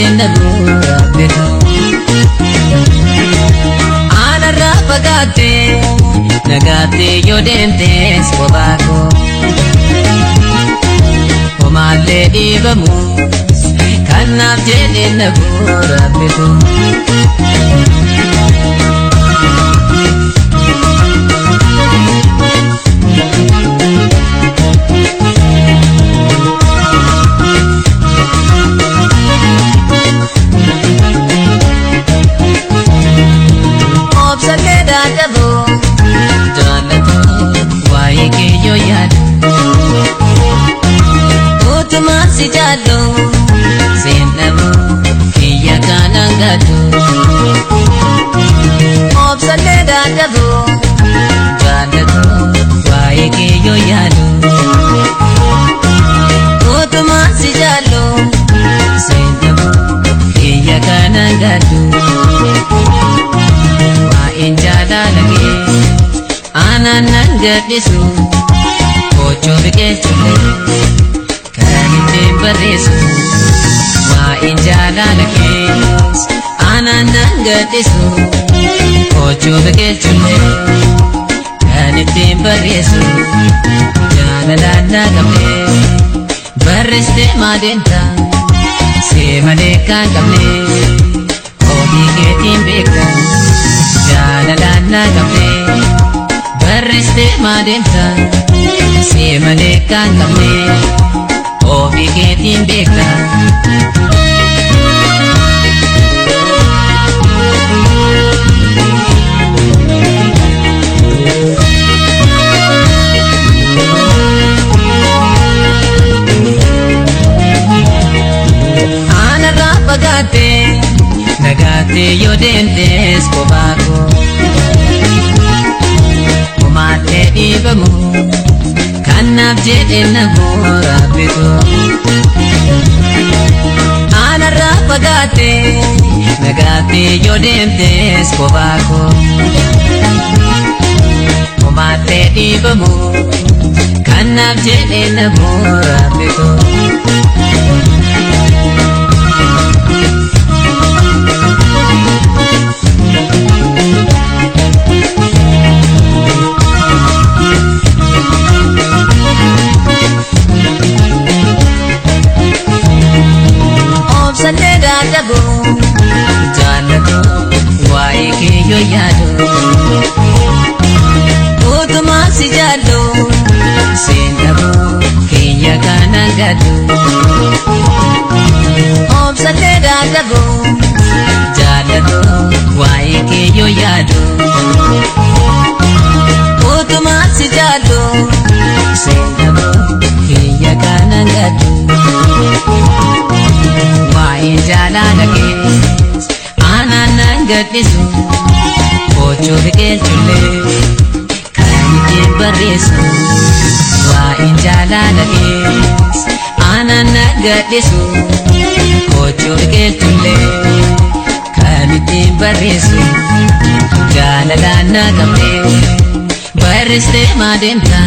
jedheen nabuura beeku aanarraa fagaattee nagaattee yoo deemtees kophaako homaallee dhiibamus kanaaf jedheen nabuura beeku Jalo, senamu kiya kanang gado. Obsale dadabu, jalo, wae kiyo yalo. Utuma si jalo, senamu kiya kanang gado. Wae jala lagi, ananan gadisu, kocho bike chule. Bareesu waa'een jaalala kees aannan gadhiisu kochoo biqilchullee kan ittiin bareesu jaalalaan na qabnee barreessitee maadeenta see malee kan qabnee ofii keetiin beekta jaalalaan na qabnee barreessitee maadeenta see malee kan qabnee ofii keetiin beekta aanarraa fagaattee nagaattee yoo deemtees kophaako homaallee dhiibamu kanaaf jedheen nabuura beeku aanarraa fagaattee nagaattee yoo deemtees kophaako homaallee dhiibamu kanaaf jedheen nabuura beeku Dadabu, jaalatu waa'ee kiyo yaadu utuma si jaallu seenabu kiyya kana gadu obsalee dadabu jaalatu waa'ee kiyo yaadu utuma si jaallu seenabu kiyya kana gadu jaalala kees aannan gadhiisu kochoo biqilchullee kan ittiin bareessu waa'een jaalala kees aannan gadhiisu kochoo biqilchullee kan ittiin bareessu jaalalaan na qabnee barreessitee maadeenta